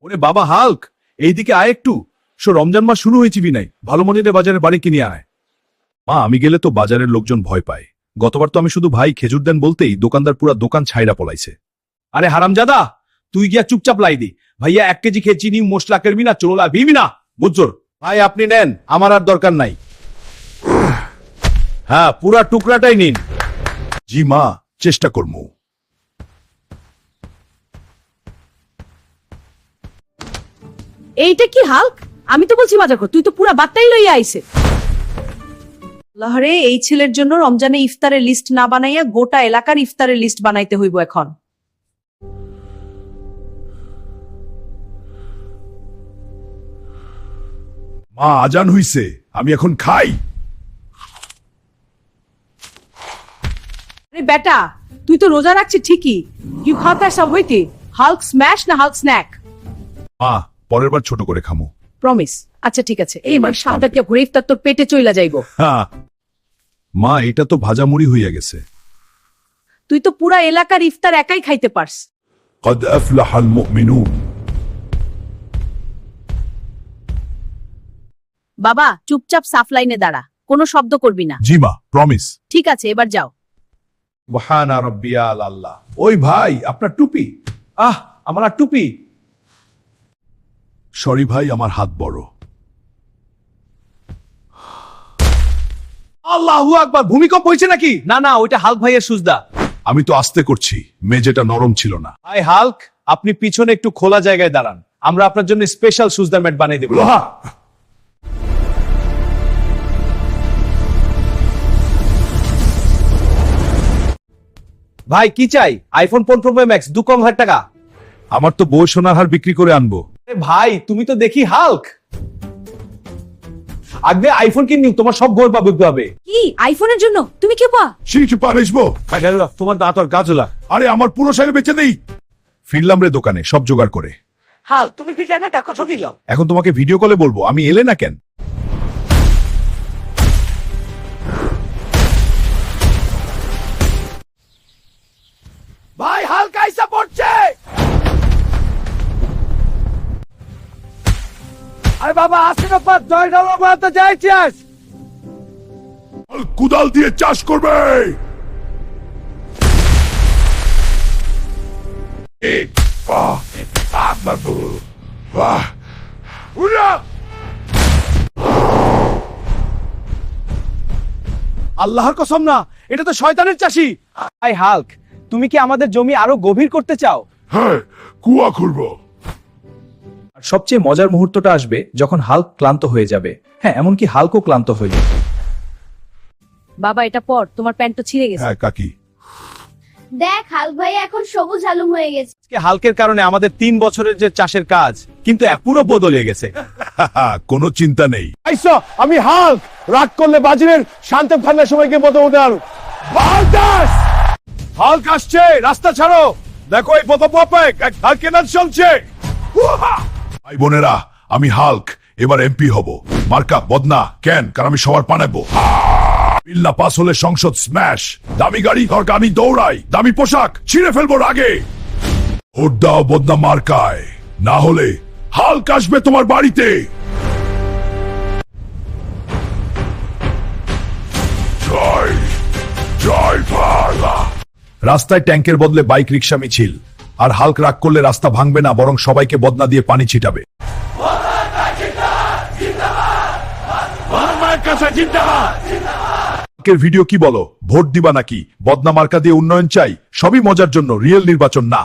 ওরে বাবা হাল্ক, এইদিকে আয় একটু। রমজান মাস শুরু হয়েছে বিনাই, ভালো মনিরে বাজারে বাড়ি কিনে আয়। মা, আমি গেলে তো বাজারের লোকজন ভয় পায়। গতবার তো আমি শুধু ভাই খেজুর দেন বলতেই দোকানদার পুরা দোকান ছাইরা পলাইছে। আরে হারামজাদা, তুই গিয়া চুপচাপ লাই দি। ভাইয়া 1 কেজি খেয়ে চিনি মশলা করবি না, চোলা ভিবি না, বুঝছর? ভাই আপনি নেন, আমার আর দরকার নাই। হ্যাঁ, পুরা টুকরাটাই নিন। জি মা, চেষ্টা করবো। এইটা কি হাল্ক? আমি তো বলছি বাজার কর, তুই তো পুরা বাত্তাই লইয়া আইছে। আল্লাহরে, এই ছেলের জন্য রমজানে ইফতারের লিস্ট না বানাইয়া গোটা এলাকার ইফতারের লিস্ট বানাইতে হইব এখন। মা, আজান হইছে, আমি এখন খাই। আরে বেটা, তুই তো রোজা রাখছিস ঠিকই, তুই খাতা সব হইতে হাল্ক স্ম্যাশ না হাল্ক স্ন্যাক? মা, পরের বার ছোট করে খামো। প্রমিস? আচ্ছা ঠিক আছে, এইবার সাদা কে ঘুরে ইফতার তোর পেটে চইলা যাইবো। হ্যাঁ মা, এটা তো ভাজা মুড়ি হইয়া গেছে। তুই তো পুরা এলাকার ইফতার একাই খাইতে পারস। قد أفلح المؤمنون। বাবা, চুপচাপ সাফ লাইনে দাঁড়া, কোনো শব্দ করবি না। জি মা, প্রমিস। ঠিক আছে, এবার যাও। সুবহানা রাব্বিয়াল আল্লাহ। ওই ভাই, আপনার টুপি। আমার আর টুপি। সরি ভাই, আমার হাত বড়। আল্লাহু আকবার, ভূমিকম্প হয়েছে নাকি? না না, ওইটা হাল্ক ভাইয়ের সুজদা। আমি তো আস্তে করছি, মেঝেটা নরম ছিল না। হাই হাল্ক, আপনি পিছনে একটু খোলা জায়গায় দাঁড়ান, আমরা আপনার জন্য স্পেশাল সুজদা ম্যাট বানিয়ে দেব। ভাই কি চাই? আইফোন 15 প্রো ম্যাক্স, 2,000 টাকা। আমার তো বউ সোনার হার বিক্রি করে আনবো। ভাই তুমি তো দেখি হাল্ক। আগে আইফোন কিনি, তোমার সব বই পাবে হবে। কি আইফোনের জন্য তুমি কি পা? শিখে পারিসবো। তোমার দাঁত আর গাছলা। আরে আমার পুরো শাড়ি বেচে নেই। ফিরলাম রে দোকানে সব জোগাড় করে। হাল, তুমি কি জানা টাকা কত দিল? এখন তোমাকে ভিডিও কলে বলবো, আমি এলে না কেন? ভাই হালকা আইসা পড়ছে। আরে বাবা, আসে না পাত, জয় ডালা বানাতে যাইছিস? কুদাল দিয়ে চাষ করবে। আল্লাহর কসম না, এটা তো শয়তানের চাষি। আই হাল্ক, তুমি কি আমাদের জমি আরো গভীর করতে চাও? হ্যাঁ, কুয়া খুঁড়বো। সবচেয়ে মজার মুহূর্তটা আসবে যখন হাল্ক ক্লান্ত হয়ে যাবে। হ্যাঁ, এমনকি হাল্কও ক্লান্ত হয়ে যাবে। বাবা এটা পর, তোমার প্যান্ট তো ছিঁড়ে গেছে। হ্যাঁ কাকি, দেখ হাল্ক ভাই এখন সবুজ আলম হয়ে গেছে। হাল্কের কারণে আমাদের 3 বছরের যে চাষের কাজ কিন্তু পুরো বদলে গেছে। কোনো চিন্তা নেই। আইসো, আমি হাল্ক। রাগ করলে বাজিরের শান্তে ফান্নার সময়কে বদলে আনো। হাল্ক আসছে, রাস্তা ছাড়ো। দেখো এই পদপপেক এক হাল্কে নাচ চলছে। ভাই বোনেরা, আমি হাল্ক, এবার এমপি হব। মার্কা বদনা কেন? কারণ আমি সবার পানাবো। বিল না পাস হলে সংসদ স্ম্যাশ। দামি গাড়ি দরকার, আমি দৌড়াই। দামি পোশাক ছিঁড়ে ফেলবো আগে। ভোট দাও বদনা মার্কায়, না হলে হাল্ক আসবে তোমার বাড়িতে। জয় জয় বাংলা। রাস্তায় ট্যাঙ্কের বদলে বাইক রিক্সা মিছিল। আর হাল্ক রাগ করলে রাস্তা ভাঙবে না, বরং সবাইকে বদনা দিয়ে পানি ছিটাবে। ভিডিও কি বলো? ভোট দিবা নাকি? বদনা মার্কা দিয়ে উন্নয়ন চাই, সবই মজার জন্য, রিয়েল নির্বাচন না।